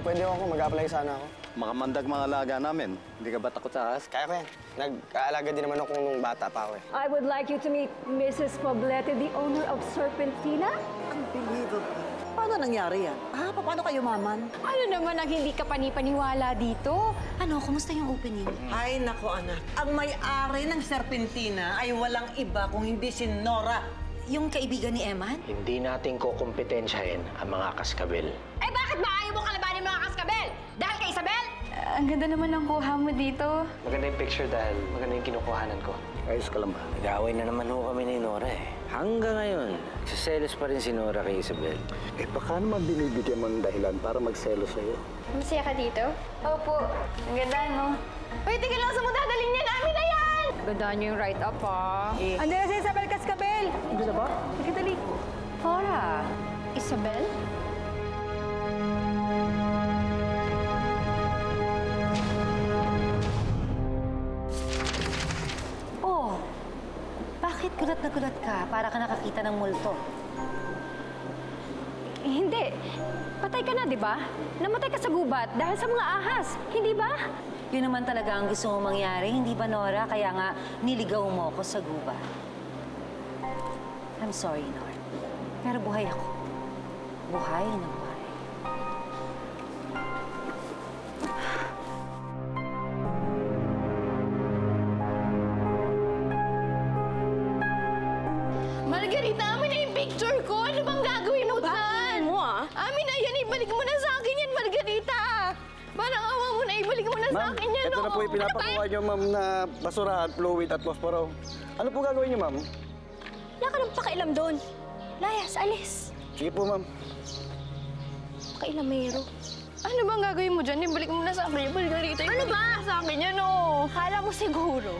pwede ako. Mag-apply sana ako. Makamandag mga alaga namin. Hindi ka ba takot sa ahas? Kaya ko yan. Nag-aalaga din naman ako nung bata pa ako eh. I would like you to meet Mrs. Poblete, the owner of Serpentina. Unbelievable. Paano nangyari yan? Paano kayo maman? Ano naman ang hindi ka panipaniwala dito? Ano, kumusta yung opening? Ay, nako anak. Ang may-ari ng Serpentina ay walang iba kung hindi si Nora. Yung kaibigan ni Eman? Hindi natin kukumpetensyahin ang mga kaskabel. Eh bakit ba ayaw mo kalabanin mga kaskabel? Dahil kay Isabel? Ang ganda naman ng kuha mo dito. Maganda yung picture dahil maganda yung kinukuhanan ko. Ayos ka lang ba? Nag-away na naman ho kami ni Nora eh. Hanggang ngayon, nagsiselos pa rin si Nora kay Isabel. Eh, baka naman binibigyan mo ng dahilan para magselo sa'yo. Masaya ka dito? Opo. Ang ganda, no? Uy, tingin lang sa mo dadalhin niya namin na yan! Ganda niyo yung write-up, ah. Andiyan na si Isabel Cascabel. Bisa ba? Sige, dali. Cora. Isabel? Oh, bakit gulat na gulat ka? Para ka nakakita ng multo. Hindi. Patay ka na, di ba? Namatay ka sa gubat dahil sa mga ahas. Hindi ba? Yun naman talaga ang gusto mo mangyari, hindi ba, Nora? Kaya nga, niligaw mo ako sa gubat. I'm sorry, Nora. Pero buhay ako. Buhay na buhay. Margarita, amin na yung picture ko. Ano bang gagawin mo dyan? Mo, ah? Amin na yan. Ibalik mo na sa akin yan, Margarita. Parang awa mo na. Ibalik mo na sa akin yan, Ito na po yung pinapakuha niyo, ma'am, na basurahan, fluid at posporo. Ano po gagawin niyo, ma'am? Wala ka nang pakialam doon. Layas, alis. Sige po, ma'am. Pakailamero. Ano bang gagawin mo dyan? Ibalik mo na sa akin. Margarita, Ano ba? sa akin yan, oh. Kala mo siguro,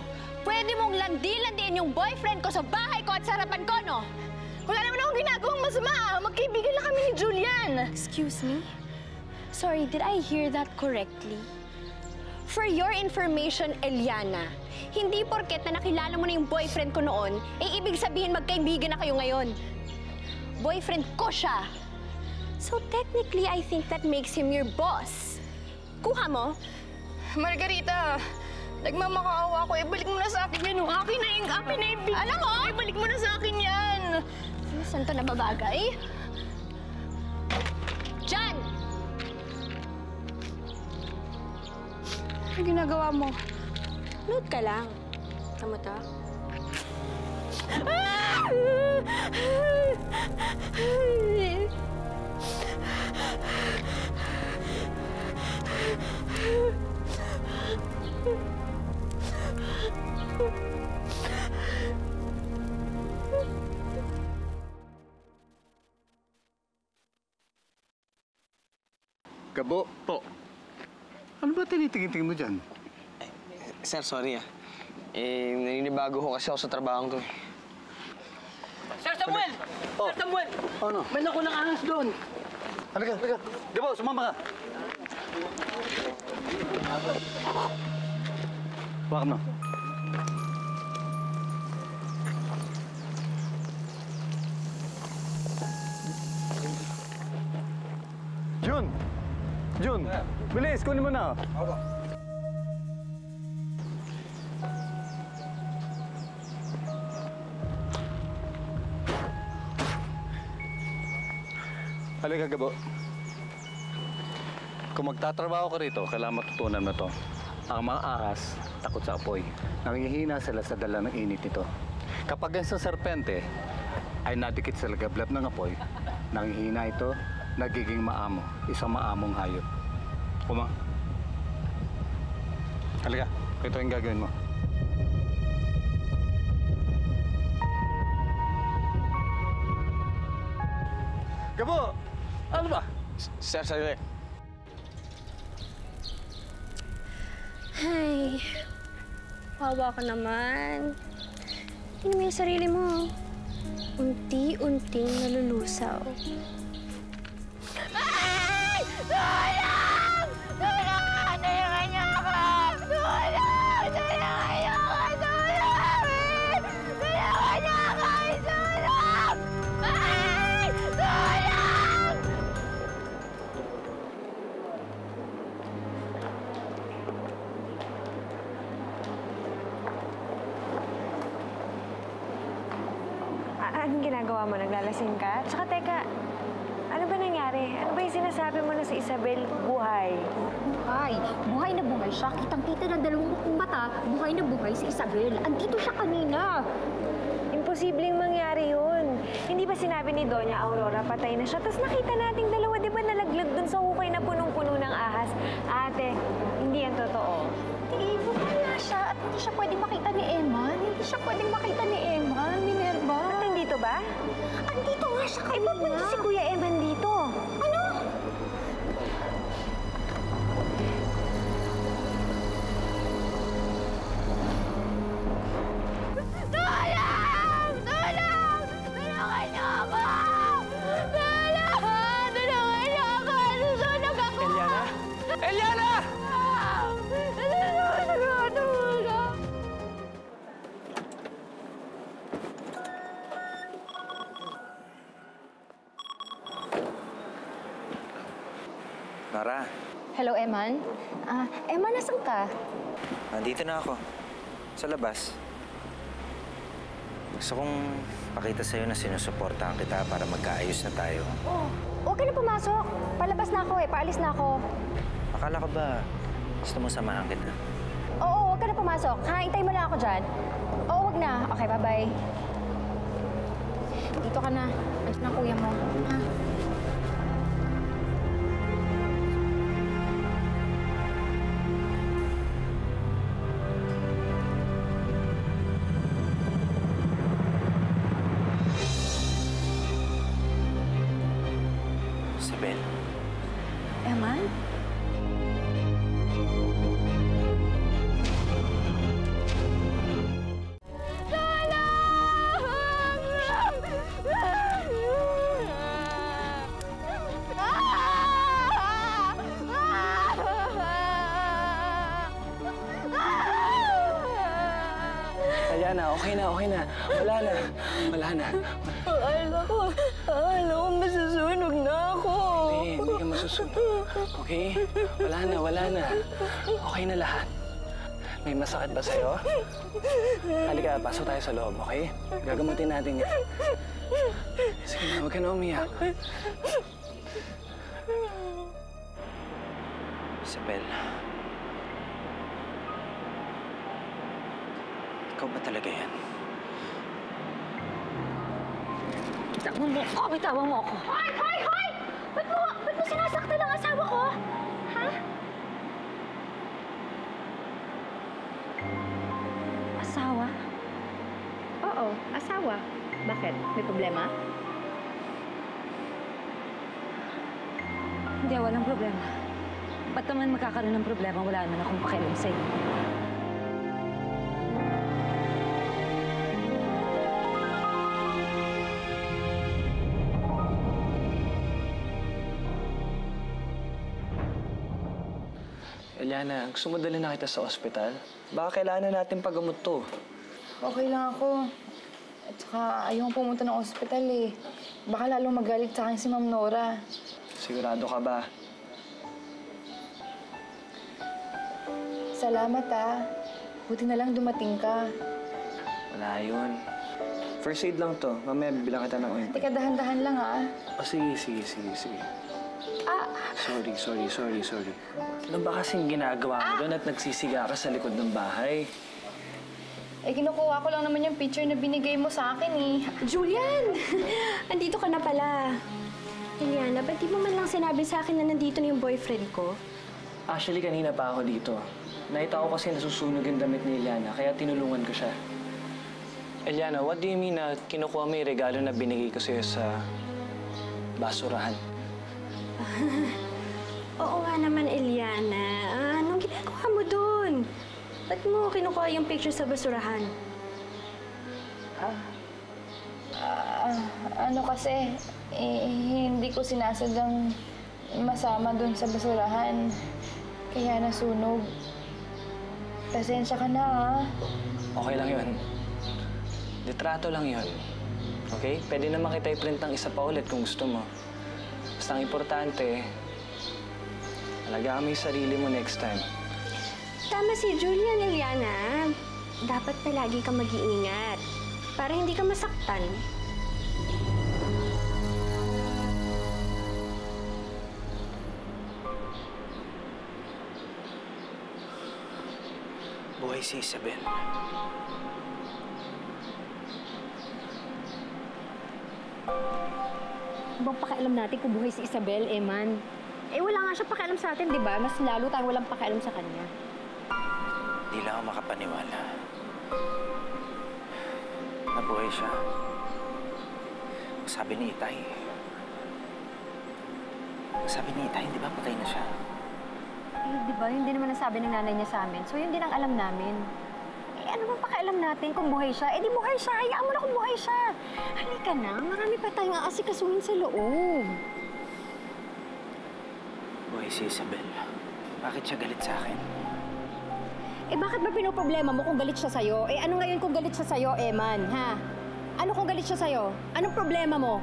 pwede mong landi-landiin yung boyfriend ko sa bahay ko at sa harapan ko, no? Wala naman akong ginagawang masama. Magkaibigan lang kami ni Julian. Excuse me? Sorry, did I hear that correctly? For your information, Eliana, hindi porket na nakilala mo na yung boyfriend ko noon, eh ibig sabihin magkaibigan na kayo ngayon. Boyfriend ko siya. So technically, I think that makes him your boss. Kuha mo? Margarita, nagmamakaawa ko. Ibalik mo na sa akin yan, oh. Akin na yung Alam mo? Ibalik mo na sa akin yan. Saan to nababagay? Jan! Ano ginagawa mo? Note ka lang. Tama to? Gabo. Po. Ano ba tinitingin-tingin mo dyan? Sir, sorry ah. Eh, naninibago ko kasi ako sa trabaho to. Sir Samuel! Sir Samuel! Ano? May naku ng ahas doon. Halika, halika. Gabo, sumama ka. Bakit mo? Jun! Jun! Bilis, kunin mo na. Halika, Gabo. Kung magtatrabaho ka rito, kailangan matutunan mo to. Ang mga ahas, takot sa apoy. Nangihina sila sa dala ng init nito. Kapag ang sa serpente ay nadikit sa lagablab ng apoy, nangihina ito, nagiging maamo. Isang maamong hayop. Kuma. Halika, ito yung gagawin mo. Gabo! Ano ba? Sir, sorry. Ay, wawa ka naman. Tingnan mo yung sarili mo. Unti-unting nalulusaw. Ay! Tulong! Tulungan! Tulungan niyo ako! Tulong! Tulungan niyo ako! Tulong! Tulungan niyo ako! Tulong! Ay! Tulong! Anong ginagawa mo? Naglalasing ka? Tsaka teka, ano ba nangyari? Ano ba yung sinasabi mo na si Isabel buhay? Buhay. Buhay na buhay siya. Kitang-kita na dalawang mata, buhay na buhay si Isabel. Andito siya kanina. Imposibleng mangyari yun. Hindi ba sinabi ni Doña Aurora patay na siya? Tapos nakita nating dalawa, di ba nalaglag dun sa hukay na punong-puno ng ahas? Ate, hindi yan totoo. Hindi, buhay nga siya at hindi siya pwedeng makita ni Emma. Hindi siya pwedeng makita ni Emma, Minerva. Ba't nandito ba? Andito nga siya Ay, ba't kanina. si Kuya Eman dito? Ano? Tulong! Tulong! Tulungan niyo ako! Tulong! Tulungan niyo ako! Nasusunog ako! Eliana? Eliana! Tulong! Nora, Hello, Eman. Emma, nasan ka? nandito na ako. Sa labas. Gusto kong pakita sa'yo na sinusuportahan kita para magkaayos na tayo. Oh, huwag ka na pumasok. Palabas na ako paalis na ako. Akala ko ba gusto mo samahan kita? Oo, huwag ka na pumasok. Hintay mo lang ako dyan. Oo, huwag na. Okay, bye-bye. Dito ka na. Andiyan na kuya mo. Ha? Isabel, Eman? Eliana, okay na, okay na. Wala na. Wala na. Akala ko masusunog na ako. Hindi ka masusunod. Okay? Wala na. Okay na lahat. May masakit ba sa'yo? Halika, pasok tayo sa loob, okay? Gagamutin natin yan. Sige na, huwag ka na umiyak. Isabel. Ikaw ba talaga yan? Bitawan mo ako! Bitawan mo ako! Hoy! Hoy! Hoy! Ba't mo sinasaktan ang asawa ko? Ha? Asawa? Oo, asawa. Bakit? May problema? Hindi, walang problema. Ba't naman magkakaroon ng problema? Wala naman akong pakialam sa'yo. Eliana, gusto mo dalhin na kita sa ospital? Baka kailangan na natin paggamot to. Okay lang ako. At saka ayaw pumunta ng ospital eh. Baka lalong magalit sa akin si Ma'am Nora. Sigurado ka ba? Salamat ah. Buti na lang dumating ka. Wala yun. First aid lang to. Mamaya bibilang kita ng ointment. Teka, dahan-dahan lang ah. Oh, sige. Sorry. Ano ba kasing ginagawa mo doon at nagsisiga ka sa likod ng bahay? Eh, kinukuha ko lang naman yung picture na binigay mo sa akin eh. Julian! Andito ka na pala. Eliana, ba't di mo man lang sinabi sa akin na nandito na yung boyfriend ko? Actually, kanina pa ako dito. Nakita ko kasi nasusunog yung damit ni Eliana, kaya tinulungan ko siya. Eliana, what do you mean na kinukuha mo yung regalo na binigay ko sa'yo sa basurahan? Oo nga naman, Eliana. Anong ginagawa mo doon? Ba't mo kinukuha yung picture sa basurahan? Ano kasi, hindi ko sinasadyang masama dun sa basurahan. Kaya nasunog. Pasensya ka na ah. Okay lang yun. Litrato lang yun. Okay? Pwede naman kita i-print ng isa pa ulit kung gusto mo. Basta ang importante, alagaan mo yung sarili mo next time. Tama si Julian, Eliana. Dapat palagi ka mag-iingat para hindi ka masaktan. Buhay si Isabel. Bang pakialam natin kung buhay si Isabel, Eman? Eh, wala nga siya pakialam sa atin, di ba? Mas lalo tayong walang pakialam sa kanya. Di lang ako makapaniwala. Nabuhay siya. Sabi ni Itay. Sabi ni Itay, di ba patay na siya? Eh, di ba? Yun din naman ang sabi ng nanay niya sa amin. So, yun din ang alam namin. Eh, ano bang pakialam natin kung buhay siya? Eh, di buhay siya. Hayaan mo na kung buhay siya. Halika na. Marami pa tayong aasikasuhin sa loob. Buhay si Isabel. Bakit siya galit sa akin? Eh, bakit ba pinoproblema mo kung galit siya sa'yo? Eh, ano ngayon kung galit siya sa'yo, Eman, ha? Ano kung galit siya sa'yo? Anong problema mo?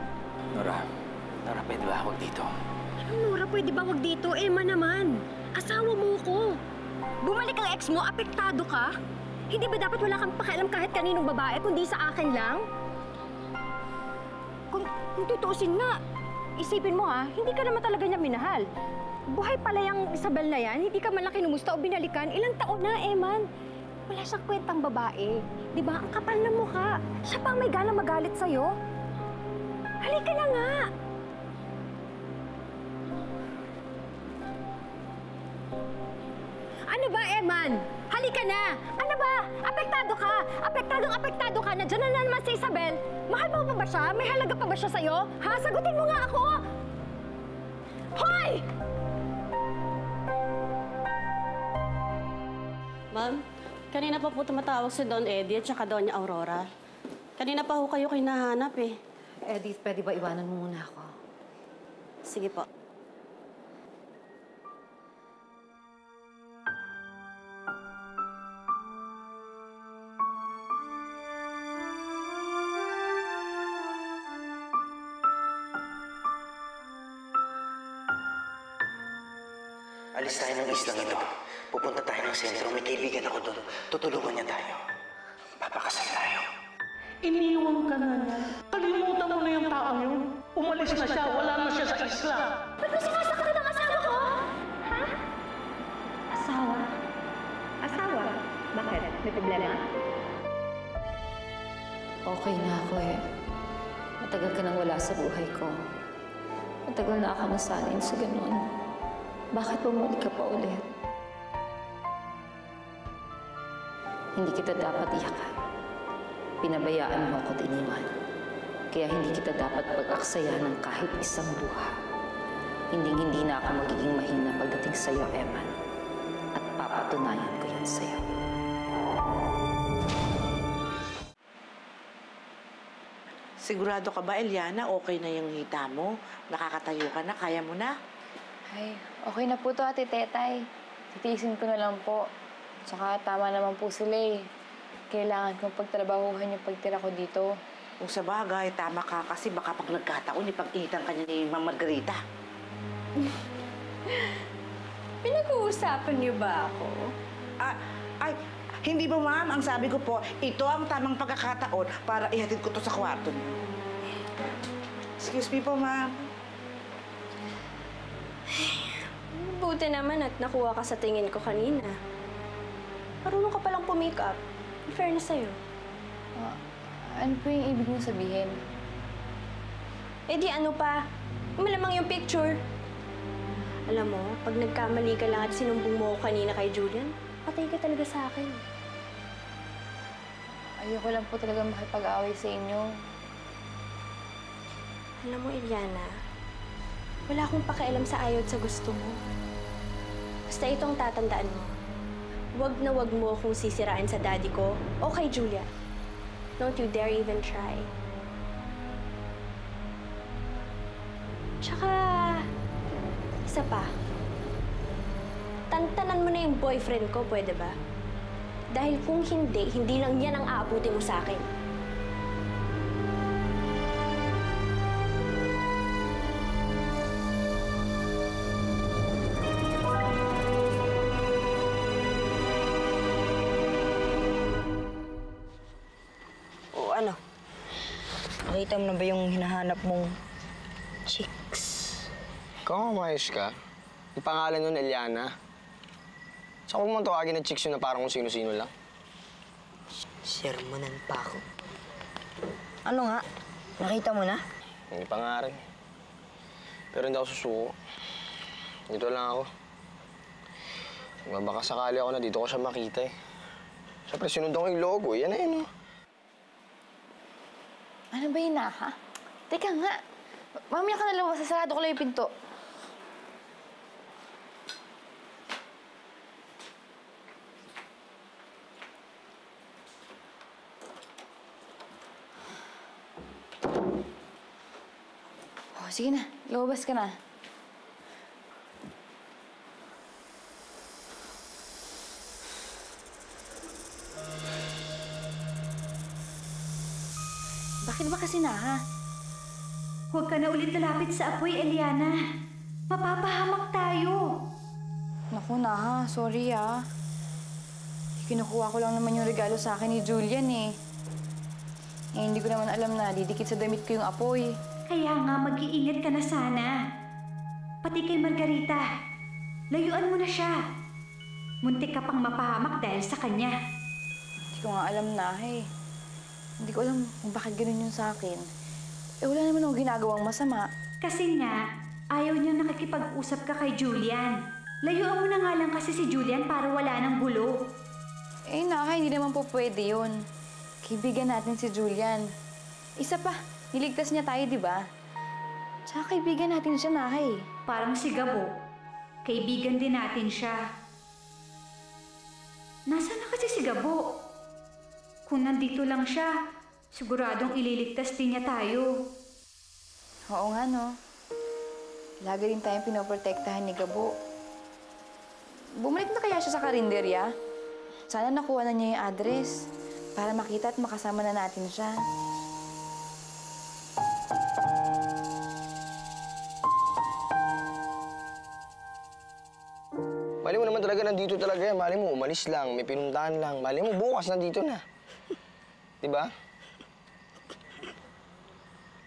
Nora, pwede ba huwag dito? Anong Nora, pwede ba wag dito? Eman naman. Asawa mo ko. Bumalik ang ex mo, apektado ka? Hindi ba dapat wala kang pakialam kahit kaninong babae, kundi sa akin lang? Kung tutuusin nga, isipin mo ha, hindi ka naman talaga niya minahal. Buhay pala yung Isabel na yan, hindi ka man lang kinumusta o binalikan. Ilang taon na, Eman? Wala siyang kwentang babae. Di ba? Ang kapal na mukha. Siya pa may galang magalit sa'yo. Halika na nga! Ano ba, Eman? Halika na! Ano ba? Apektado ka! Apektado ka! Nandiyan na naman si Isabel. Mahal mo pa ba siya? May halaga pa ba siya sa'yo? Ha? Sagutin mo nga ako! Hoy! Ma'am, kanina pa po tumatawag si Don Eddie at saka Doña Aurora. Kanina pa ho kayo hinahanap eh. Edith, pwede ba iwanan mo muna ako? Sige po. Alis tayo ng islang ito. Pupunta tayo ng sentro. May kaibigan ako doon. Tutulungan niya tayo. Papakasal tayo. Iniiwan ka na niya. Kalimutan mo na yung taong yun. Umalis na siya. Wala na siya sa isla. Ba't mo sinasaktan ang asawa ko? Ha? Asawa? Asawa? Bakit? May problema? Okay na ako eh. Matagal ka nang wala sa buhay ko. Matagal na ako nasanay sa ganun. Bakit bumalik ka pa ulit? Hindi kita dapat iyakan. Pinabayaan mo ako at iniwan. Kaya hindi kita dapat pag-aksaya ng kahit isang buha. Hindi na ako magiging mahina pagdating sa'yo, Eman. At papatunayan ko yan sa'yo. Sigurado ka ba, Eliana? Okay na yung hita mo? Nakakatayo ka na? Kaya mo na? Ay, okay na po to, Ate Tetay. Titiisin ko na lang po. Tsaka tama naman po sila eh. Kailangan kong pagtrabahuhan yung pagtira ko dito. Kung sa bagay, tama ka kasi baka pag nagkataon, ipag-itan ka niya ni Ma'am Margarita. Pinag-uusapan niyo ba ako? Ay, hindi ba, ma'am? Ang sabi ko po, ito ang tamang pagkakataon para ihatid ko to sa kwarto niyo. Excuse me po, ma'am. Buti naman at nakuha ka sa tingin ko kanina. Marunong ka palang pumake-up. In fairness sa'yo. Ano po yung ibig mong sabihin? Eh di ano pa? Malamang yung picture. Alam mo, pag nagkamali ka lang at sinumbong mo ko kanina kay Julian, patay ka talaga sa akin. Ayoko lang po talaga makipag-away sa inyo. Alam mo, Eliana, wala akong pakialam sa ayaw at sa gusto mo. Basta itong tatandaan mo. Wag na wag mo akong sisirain sa daddy ko o kay Julia. Don't you dare even try. Tsaka, isa pa. Tantanan mo na yung boyfriend ko, pwede ba? Dahil kung hindi, hindi lang yan ang aabuti mo sa akin. Nakita mo na ba yung hinahanap mong chicks? Ikaw, umayos ka. Yung pangalan nun, Eliana. Saka huwag mong tawagin na chicks yun na parang kung sino-sino lang. Sermonan pa ako. Ano nga? Nakita mo na? Hindi pa nga rin. Pero hindi ako susuko. Dito lang ako. Baka sakali ako na dito ko siya makita eh. Siyempre, sinundan ko yung logo. Yan na yun, oh. Ano ba yun na, ha? Teka nga. Mamaya ka na lumabas. Sasarado ko lang yung pinto. Oh, sige na. Lumabas ka na. Bakit ba kasi na, ha? Huwag ka na ulit lalapit sa apoy, Eliana. Mapapahamak tayo. Naku na, ha? Sorry, ha? Kinukuha ko lang naman yung regalo sa akin ni Julian, eh. Hindi ko naman alam na didikit sa damit ko yung apoy. Kaya nga, mag-iingat ka na sana. Pati kay Margarita. Layuan mo na siya. Muntik ka pang mapahamak dahil sa kanya. Hindi ko nga alam na, eh. Hindi ko alam kung bakit ganun yun sa akin. Eh, wala naman akong ginagawang masama. Kasi nga, ayaw niya nakikipag-usap ka kay Julian. Layuan mo na nga lang kasi si Julian para wala ng gulo. Eh, Naka, hindi naman po pwede yun. Kaibigan natin si Julian. Isa pa, niligtas niya tayo, di ba? Tsaka kaibigan natin siya, Naka, eh. Parang si Gabo. Kaibigan din natin siya. Nasaan na kasi si Gabo? Kung nandito lang siya, siguradong ililigtas din niya tayo. Oo nga, no? Lagi rin tayong pinoprotektahan ni Gabo. Bumalik na kaya siya sa karinderya? Sana nakuha na niya yung address para makita at makasama na natin siya. Mali mo naman talaga nandito talaga yan. Mali mo, umalis lang, may pinuntahan lang. Mali mo, bukas nandito na. Diba?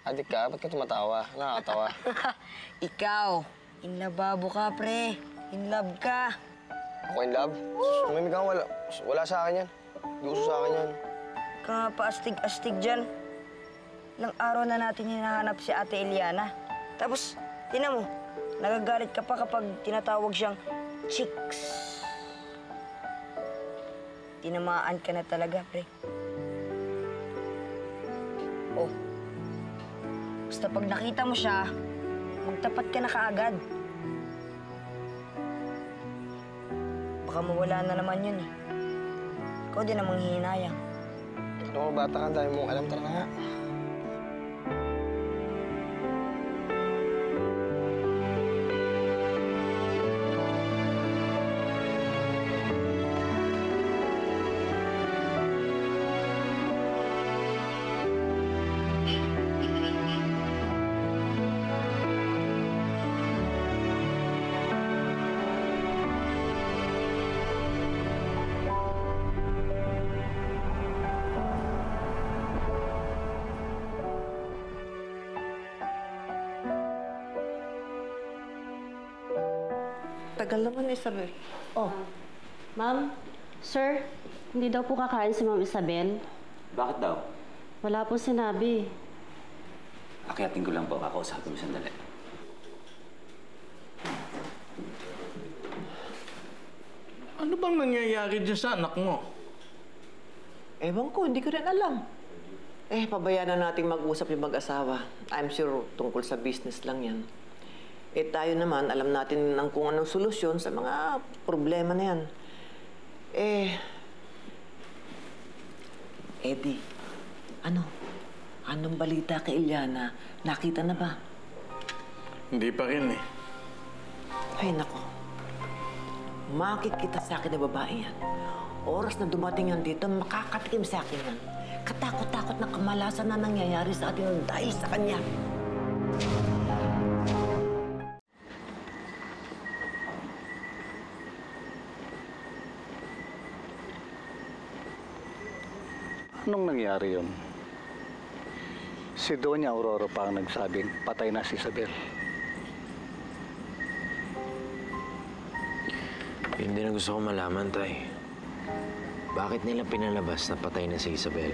Adik ka, ba't ka tumatawa? Nakakatawa. Ikaw, inlababo ka, pre. In love ka. Ako in love? Sumimik ka, wala sa akin yan. Hindi uso sa akin yan. Ka paastig-astig dyan. Ilang araw na natin hinahanap si Ate Eliana. Tapos, tinan mo, nagagalit ka pa kapag tinatawag siyang chicks. Tinamaan ka na talaga, pre. Oh, basta pag nakita mo siya, magtapat ka na kaagad. Baka mawala na naman yun, eh. Ikaw din ang manghihinayang. Ano bata ka, dahil mong alam talaga nga. Tagal naman, Isabel. Oh, ma'am, sir, hindi daw po kakain si Ma'am Isabel. Bakit daw? Wala po sinabi. Akyatin ko lang po. Kakausapin mo sandali. Ano bang nangyayari dyan sa anak mo? Ewan ko, hindi ko rin alam. Pabayaan na nating mag-usap yung mag-asawa. I'm sure tungkol sa business lang yan. Tayo naman, alam natin kung anong solusyon sa mga problema na yan. Eddie, anong balita kay Eliana? Nakita na ba? Hindi pa rin, eh. Ay, nako. Makikita sa akin na babae yan. Oras na dumating yan dito, makakatikim sa akin yan. Katakot-takot na kamalasan na nangyayari sa atin dahil sa kanya. Anong nangyari yun? Si Doña Aurora pa ang nagsabing patay na si Isabel. Yun din ang gusto ko malaman, Tay. Bakit nila pinalabas na patay na si Isabel?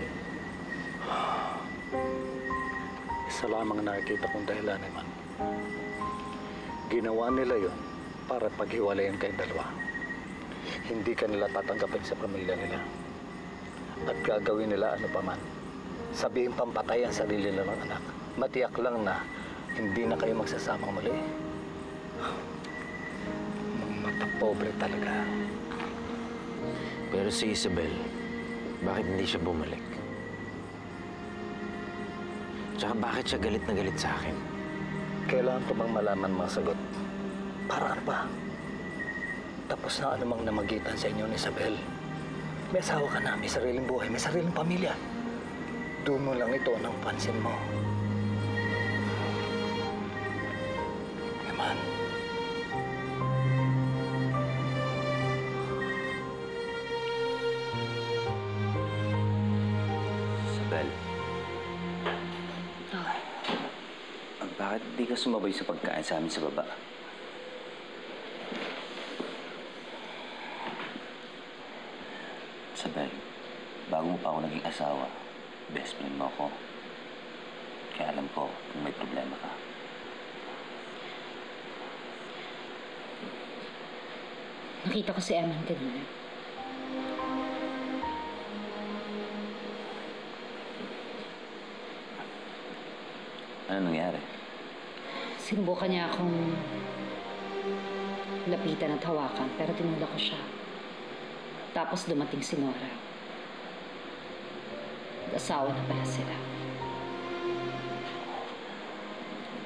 Isa lamang nakikita kong dahilan naman. Ginawa nila yon para paghiwalayan kayong dalawa. Hindi ka nila tatanggapin sa pamilya nila. At gagawin nila ano pa man. Sabihin pampatay ang sarili nila ng anak. Matiyak lang na hindi na kayo magsasamang muli. Mga mata pobre talaga. Pero si Isabel, bakit hindi siya bumalik? Tsaka bakit siya galit na galit sa akin? Kailangan ko bang malaman mga sagot? Para ano ba? Tapos na anumang namagitan sa inyo ni Isabel. May asawa ka na, may sariling buhay, may sariling pamilya. Doon mo lang ito ng pansin mo. Eman. Isabel. Bakit di ka sumabay sa pagkain sa amin sa baba? Isabel, bago mo pa ako naging asawa, best friend mo ako. Kaya alam ko kung may problema ka. Nakita ko si Eman kanina. Ano nangyari? Sinubukan niya akong lapitan at hawakan, pero tinulak ko siya. Tapos dumating si Nora. Asawa na pala sila.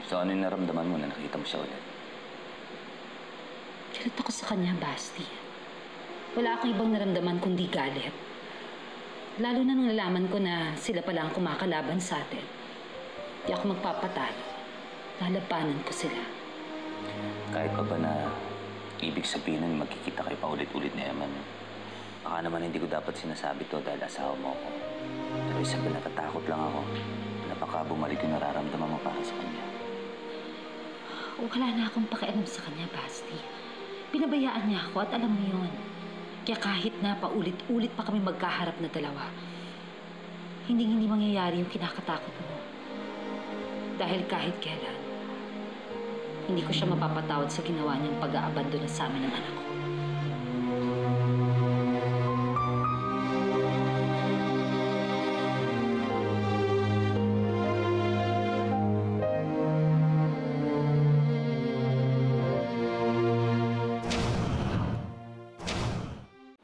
So ano yung naramdaman mo na nakita mo siya ulit? Galit ako sa kanya, Basti. Wala akong ibang naramdaman kundi galit. Lalo na nung nalaman ko na sila pala ang kumakalaban sa atin. Di ako magpapatalo. Lalabanan ko sila. Kahit pa ba na ibig sabihin na magkikita kayo pa ulit-ulit ni Eman, baka naman hindi ko dapat sinasabi to dahil asawa mo ako. Pero Isabel, natatakot lang ako na baka bumalik yung nararamdaman mo para sa kanya. Wala na akong pakialam sa kanya, Basti. Pinabayaan niya ako at alam mo yun. Kaya kahit na paulit-ulit pa kami magkaharap na dalawa, hindi mangyayari yung kinakatakot mo. Dahil kahit kailan, hindi ko siya mapapatawad sa ginawa niyang pag-aabandona sa amin ng anak ko.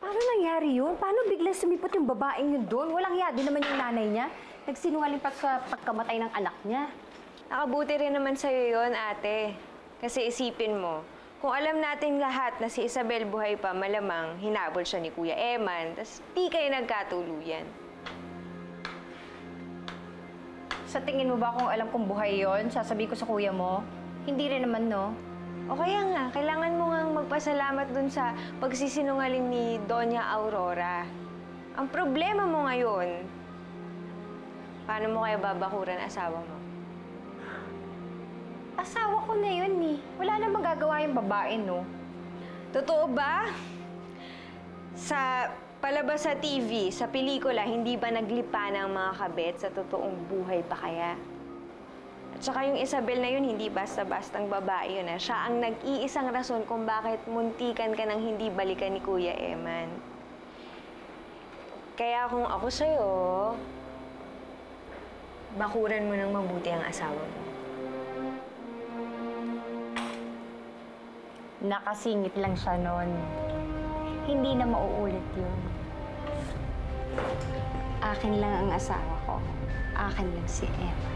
Paano nangyari yun? Paano biglang sumipot yung babaeng yun doon? Walang hiya din naman yung nanay niya. Nagsinungaling pa sa pagkamatay ng anak niya. Nakabuti rin naman sa'yo yun, ate. Kasi isipin mo, kung alam natin lahat na si Isabel buhay pa, malamang hinabol siya ni Kuya Eman, tas di kayo nagkatuluyan. Sa tingin mo ba kung alam kong buhay yon, sasabihin ko sa kuya mo? Hindi rin naman, no? O kaya nga, kailangan mo ngang magpasalamat dun sa pagsisinungaling ni Doña Aurora. Ang problema mo ngayon, paano mo kaya babakuran asawa mo? Asawa ko na yun, eh. Wala nang magagawa yung babae, no? Totoo ba? Sa palabas sa TV, sa pelikula, hindi ba naglipa ng mga kabet sa totoong buhay pa kaya? At saka yung Isabel na yun, hindi basta-bastang babae yun. Siya ang nag-iisang rason kung bakit muntikan ka nang hindi balikan ni Kuya Eman. Kaya kung ako sa'yo, bakuran mo ng mabuti ang asawa mo. Nakasingit lang siya noon. Hindi na mauulit yun. Akin lang ang asawa ko. Akin lang si Emma.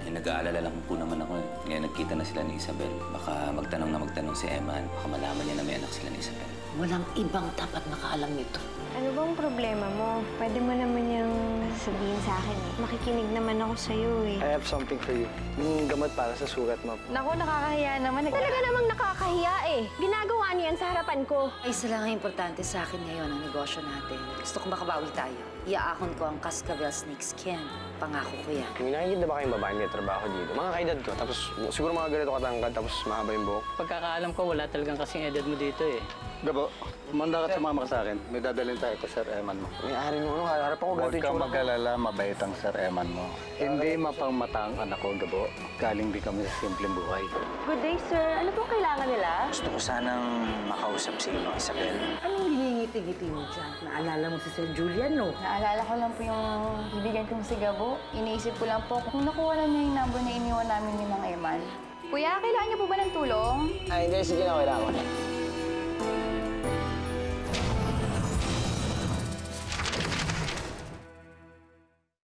Nag-aalala lang po naman ako. Ngayon nagkita na sila ni Isabel. Baka magtanong si Eman. Baka malaman niya na may anak sila ni Isabel. Walang ibang dapat makaalam nito. Ano bang problema mo? Pwede mo naman yung sabihin sa akin eh. Makikinig naman ako sa'yo eh. I have something for you. Yung gamot para sa sugat mo. Naku, nakakahiya naman. Talaga namang nakakahiya eh. Ginagawa niyo yan sa harapan ko. Ay, isa lang ang importante sa akin ngayon ang negosyo natin. Gusto ko makabawi tayo. Iaahon ko ang Cascabel Snake Skin. Pangako ko yan. May nakikita ba kayong babae may trabaho dito? Mga kaedad ko, tapos siguro mga ganito katangkad, tapos mahaba yung buhok. Pagkakaalam ko, wala talagang kasing edad mo dito eh. Gabo, manda ka sumama ka sa akin. May dadalhin tayo ko, Sir Eman mo. May ari mo, ano, harap ako Huwag ganito kang yung mag-alala, mabait ang Sir Eman mo. Hindi mapangmata ang anak ko, Gabo. Galing di kami sa simpleng buhay. Good day, sir. Ano pong kailangan nila? Gusto ko sanang makausap si Mang Isabel. Anong hiningiti-ngiti mo dyan? Naalala mo si Sir Julian, no? Naalala ko lang po yung kaibigan kong si Gabo. Iniisip ko lang po kung nakuha na niya yung number na iniwan namin ni Mang Eman. Kuya, kailangan niyo po ba ng tulong? Ay, hindi. Sige na, kailangan ko.